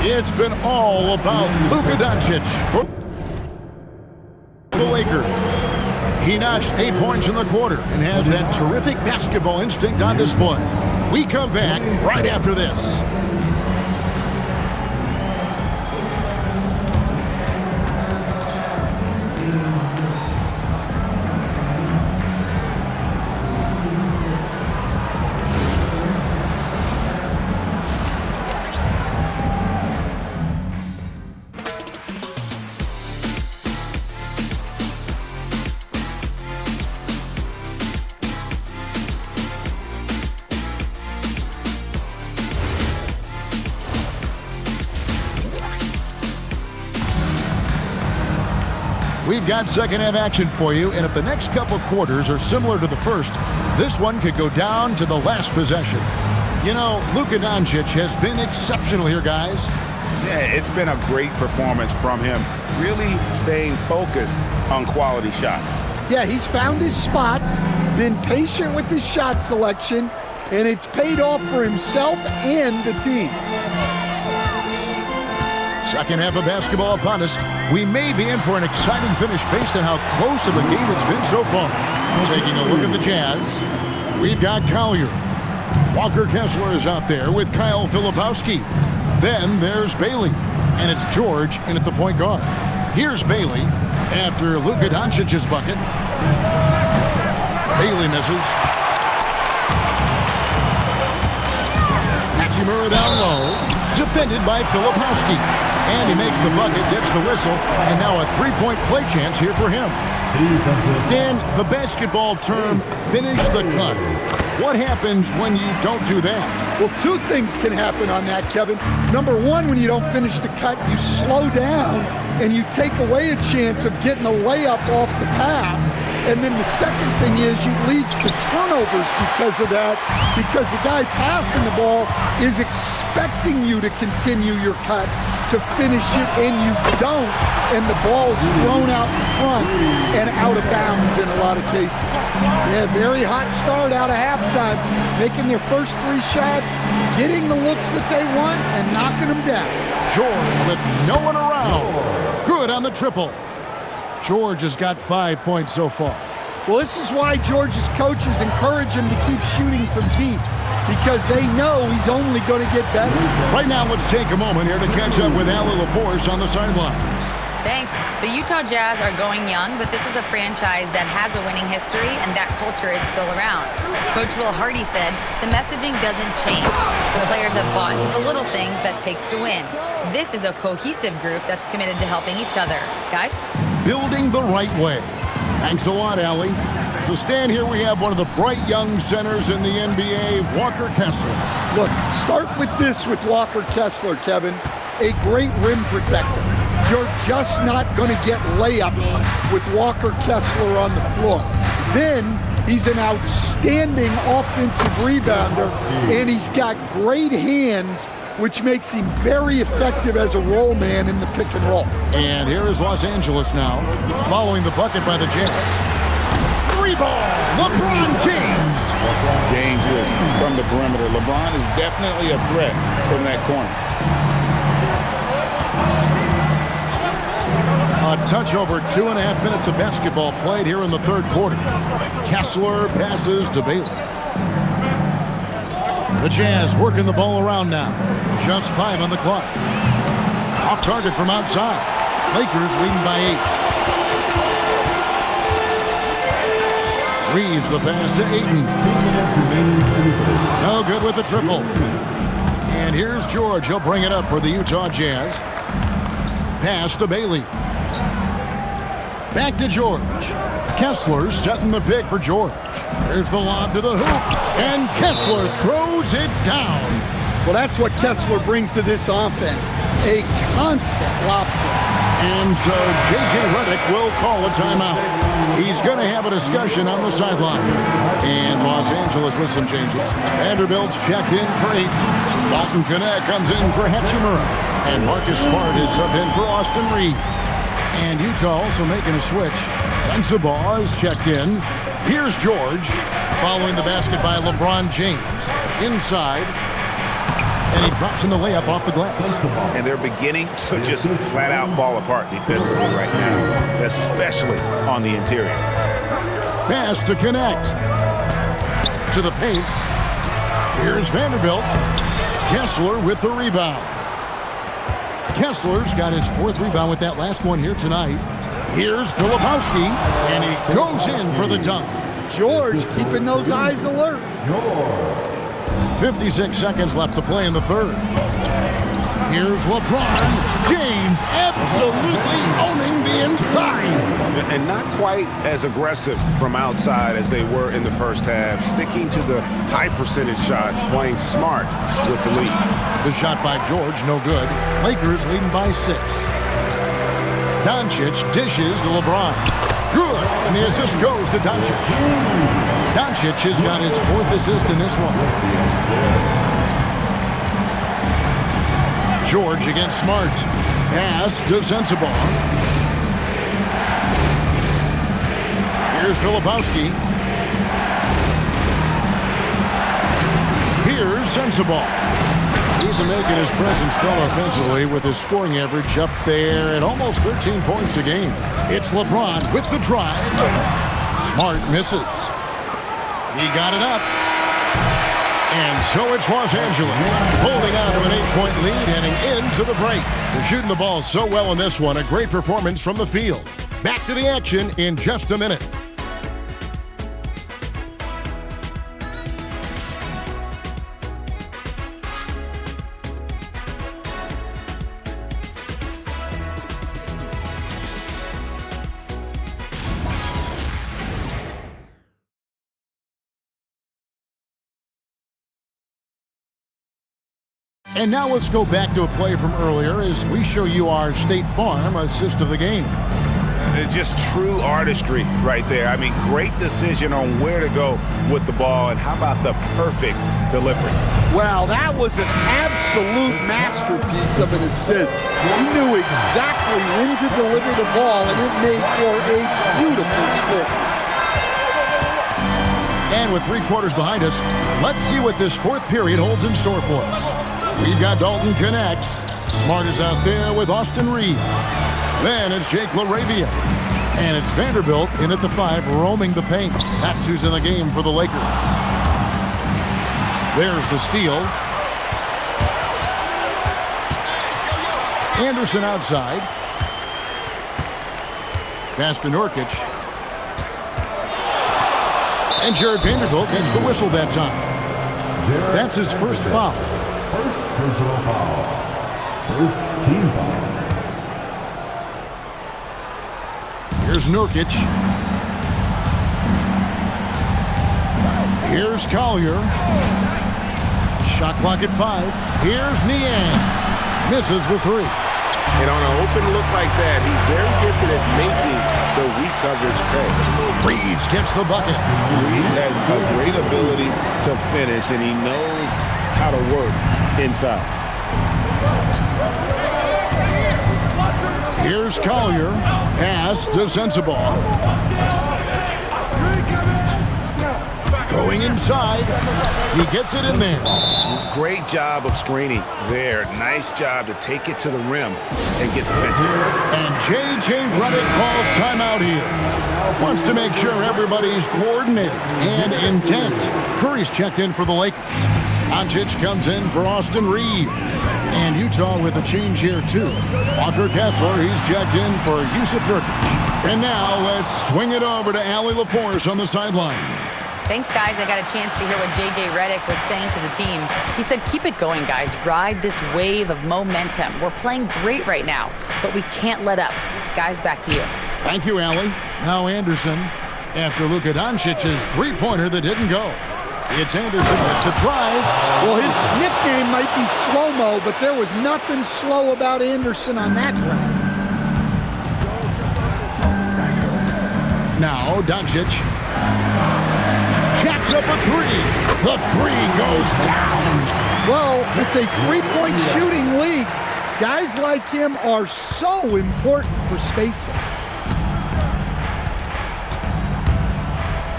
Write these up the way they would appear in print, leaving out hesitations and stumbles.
It's been all about Luka Doncic for the Lakers. He notched 8 points in the quarter and has that terrific basketball instinct on display. We come back right after this. We've got second half action for you, and if the next couple quarters are similar to the first, this one could go down to the last possession. You know, Luka Doncic has been exceptional here, guys. Yeah, it's been a great performance from him, really staying focused on quality shots. Yeah, he's found his spots, been patient with his shot selection, and it's paid off for himself and the team. Second half of basketball upon us. We may be in for an exciting finish based on how close of a game it's been so far. Taking a look at the Jazz, we've got Collier. Walker Kessler is out there with Kyle Filipowski. Then there's Bailey, and it's George in at the point guard. Here's Bailey after Luka Doncic's bucket. Bailey misses. Hachimura down low, defended by Filipowski. And he makes the bucket, gets the whistle, and now a three-point play chance here for him. Stan, the basketball term, finish the cut. What happens when you don't do that? Well, two things can happen on that, Kevin. Number one, when you don't finish the cut, you slow down and you take away a chance of getting a layup off the pass. And then the second thing is it leads to turnovers because of that, because the guy passing the ball is expecting you to continue your cut to finish it, and you don't, and the ball is thrown out in front and out of bounds in a lot of cases. Yeah, very hot start out of halftime, making their first three shots, getting the looks that they want, and knocking them down. George with no one around. Good on the triple. George has got 5 points so far. Well, this is why George's coaches encourage him to keep shooting from deep, because they know he's only going to get better. Right now, let's take a moment here to catch up with Allie LaForce on the sideline. Thanks. The Utah Jazz are going young, but this is a franchise that has a winning history, and that culture is still around. Coach Will Hardy said, the messaging doesn't change. The players have bought into the little things that takes to win. This is a cohesive group that's committed to helping each other. Guys? Building the right way. Thanks a lot, Allie. So Stan, here we have one of the bright young centers in the NBA, Walker Kessler. Look, start with this with Walker Kessler, Kevin. A great rim protector. You're just not going to get layups with Walker Kessler on the floor. Then he's an outstanding offensive rebounder, and he's got great hands, which makes him very effective as a roll man in the pick and roll. And here is Los Angeles now, following the bucket by the Jazz. Three ball, LeBron James. Dangerous from the perimeter. LeBron is definitely a threat from that corner. A touch over 2.5 minutes of basketball played here in the third quarter. Kessler passes to Bailey. The Jazz working the ball around now. Just 5 on the clock. Off target from outside. Lakers leading by 8. Reeves the pass to Ayton. No good with the triple. And here's George. He'll bring it up for the Utah Jazz. Pass to Bailey. Back to George. Kessler setting the pick for George. Here's the lob to the hoop. And Kessler throws it down. Well, that's what Kessler brings to this offense. A constant lob threat. And so J.J. Redick will call a timeout. He's going to have a discussion on the sideline. And Los Angeles with some changes. Vanderbilt's checked in for 8. Dalton Knecht comes in for Hachimura. And Marcus Smart is subbed in for Austin Reed. And Utah also making a switch. Sensabaugh is checked in. Here's George, following the basket by LeBron James. Inside. And he drops in the layup off the glass. And they're beginning to just flat out fall apart defensively right now, especially on the interior. Pass to connect. To the paint. Here's Vanderbilt. Kessler with the rebound. Kessler's got his 4th rebound with that last one here tonight. Here's Filipowski, and he goes in for the dunk. George keeping those eyes alert. 56 seconds left to play in the 3rd. Here's LeBron James absolutely owning the inside. And not quite as aggressive from outside as they were in the first half, sticking to the high percentage shots, playing smart with the lead. The shot by George, no good. Lakers leading by 6. Doncic dishes to LeBron. Good, and the assist goes to Doncic. Doncic has got his 4th assist in this one. George against Smart. Pass to Sensabaugh. Here's Filipowski. Here's Sensabaugh. He's making his presence felt offensively with his scoring average up there at almost 13 points a game. It's LeBron with the drive. Smart misses. He got it up. And so it's Los Angeles holding on to an 8-point lead heading into the break. They're shooting the ball so well in this one. A great performance from the field. Back to the action in just a minute. And now let's go back to a play from earlier as we show you our State Farm assist of the game. Just true artistry right there. I mean, great decision on where to go with the ball, and how about the perfect delivery? Well, that was an absolute masterpiece of an assist. He knew exactly when to deliver the ball, and it made for a beautiful score. And with 3 quarters behind us, let's see what this 4th period holds in store for us. We've got Dalton Connect. Smart is out there with Austin Reed. Then it's Jake LaRavia. And it's Vanderbilt in at the 5, roaming the paint. That's who's in the game for the Lakers. There's the steal. Anderson outside. Pass to Nurkic. And Jared Vanderbilt gets the whistle that time. That's his first foul. First personal foul. First team foul. Here's Nurkic. Here's Collier. Shot clock at 5. Here's Niang. Misses the 3. And on an open look like that, he's very gifted at making the weak coverage pay. Reeves gets the bucket. Reeves has a great ability to finish, and he knows how to work inside. Here's Collier. Pass to Sensabaugh. Going inside. He gets it in there. Great job of screening there. Nice job to take it to the rim and get the finish. And J.J. Redick calls timeout here. Wants to make sure everybody's coordinated and intent. Curry's checked in for the Lakers. Doncic comes in for Austin Reed. And Utah with a change here, too. Walker Kessler, he's checked in for Yusuf Nurkic. And now let's swing it over to Allie LaForce on the sideline. Thanks, guys. I got a chance to hear what J.J. Redick was saying to the team. He said, keep it going, guys. Ride this wave of momentum. We're playing great right now, but we can't let up. Guys, back to you. Thank you, Allie. Now Anderson, after Luka Doncic's three-pointer that didn't go. It's Anderson with the drive. Well, his nickname might be Slow-Mo, but there was nothing slow about Anderson on that drive. Now Doncic jacks up a 3. The 3 goes down. Well, it's a three-point shooting league. Guys like him are so important for spacing.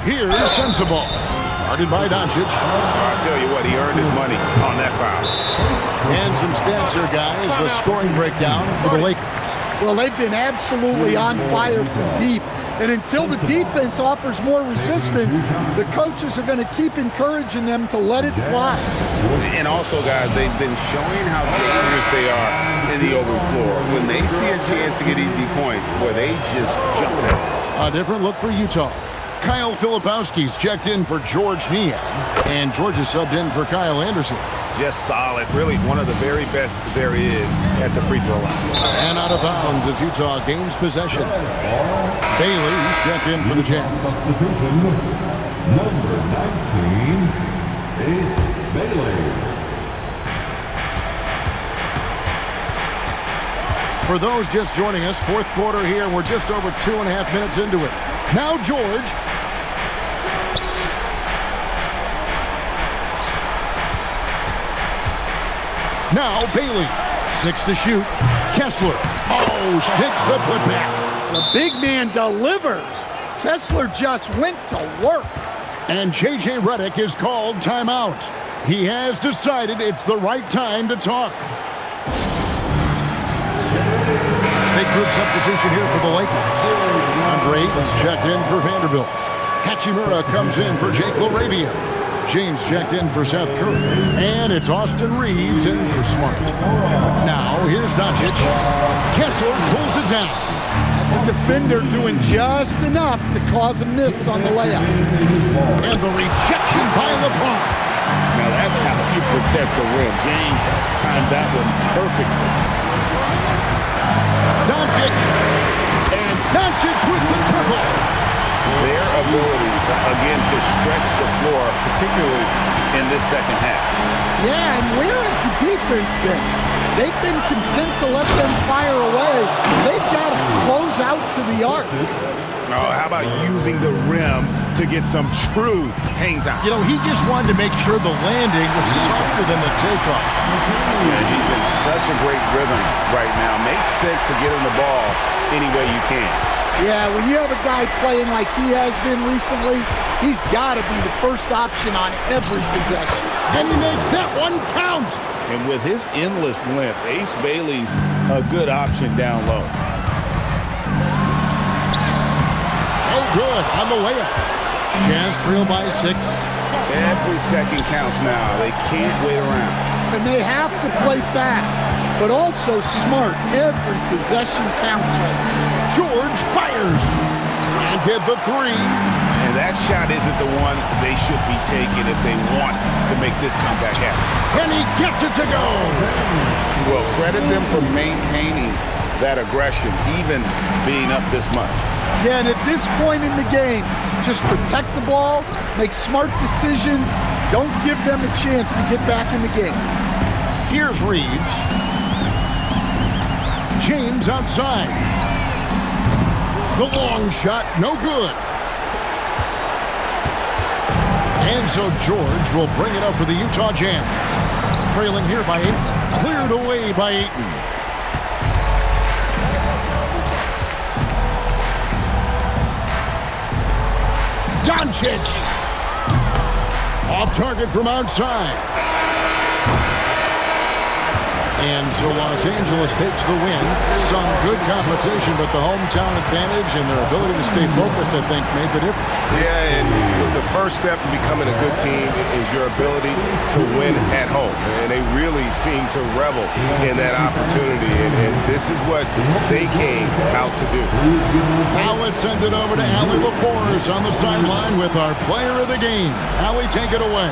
Here's Sensabaugh. Guarded by Doncic. I'll tell you what, he earned his money on that foul. And some stats here, guys. The scoring breakdown for the Lakers. Well, they've been absolutely on fire from deep. And until the defense offers more resistance, the coaches are going to keep encouraging them to let it fly. And also, guys, they've been showing how dangerous they are in the open floor. When they see a chance to get easy points, where they just jump out. A different look for Utah. Kyle Filipowski's checked in for George Niang, and George is subbed in for Kyle Anderson. Just solid. Really one of the very best there is at the free throw line. And out of bounds as Utah gains possession. Bailey's checked in for the Jazz. Substitution, number 19, Ace Bailey. For those just joining us, fourth quarter here. We're just over 2.5 minutes into it. Now George. Now Bailey. 6 to shoot. Kessler. Oh, hits the putback. The big man delivers. Kessler just went to work. And J.J. Redick is called timeout. He has decided it's the right time to talk. Big group substitution here for the Lakers. Andre is checked in for Vanderbilt. Hachimura comes in for Jake LaRavia. James checked in for Seth Curry. And it's Austin Reeves in for Smart. Now, here's Doncic. Kessler pulls it down. That's a defender doing just enough to cause a miss on the layup. And the rejection by LeBron. Now that's how you protect the rim. James timed that one perfectly. Doncic. And Doncic with the triple. Their ability, again, to stretch the floor, particularly in this second half. Yeah, and where has the defense been? They've been content to let them fire away. They've got to close out to the arc. Oh, how about using the rim to get some true hang time? You know, he just wanted to make sure the landing was softer than the takeoff. Yeah, he's in such a great rhythm right now. Makes sense to get him the ball any way you can. Yeah, when you have a guy playing like he has been recently, he's got to be the first option on every possession. And he makes that one count. And with his endless length, Ace Bailey's a good option down low. Oh, good on the layup. Jazz trail by 6. Every second counts now. They can't wait around. And they have to play fast, but also smart. Every possession counts right now. George fires. And get the 3. And that shot isn't the one they should be taking if they want to make this comeback happen. And he gets it to go. Well, credit them for maintaining that aggression, even being up this much. Yeah, and at this point in the game, just protect the ball, make smart decisions, don't give them a chance to get back in the game. Here's Reeves. James outside. The long shot, no good. And so George will bring it up for the Utah Jazz. Trailing here by 8. Cleared away by Ayton. Doncic. Off target from outside. And so Los Angeles takes the win. Some good competition, but the hometown advantage and their ability to stay focused, I think, made the difference. Yeah, and the first step in becoming a good team is your ability to win at home. And they really seem to revel in that opportunity. And this is what they came out to do. Now let's send it over to Allie LaForce on the sideline with our player of the game. Allie, take it away.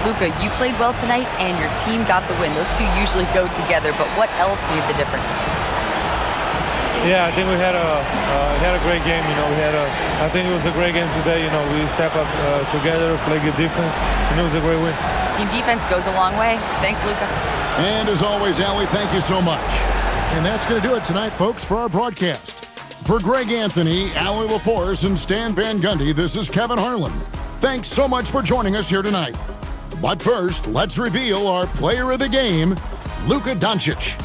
Luka, you played well tonight, and your team got the win. Those two usually go together, but what else made the difference? Yeah, I think we had a great game. I think it was a great game today. We step up together, play good defense, and it was a great win. Team defense goes a long way. Thanks, Luka. And as always, Allie, thank you so much. And that's going to do it tonight, folks, for our broadcast. For Greg Anthony, Allie LaForce, and Stan Van Gundy, this is Kevin Harlan. Thanks so much for joining us here tonight. But first, let's reveal our player of the game, Luka Doncic.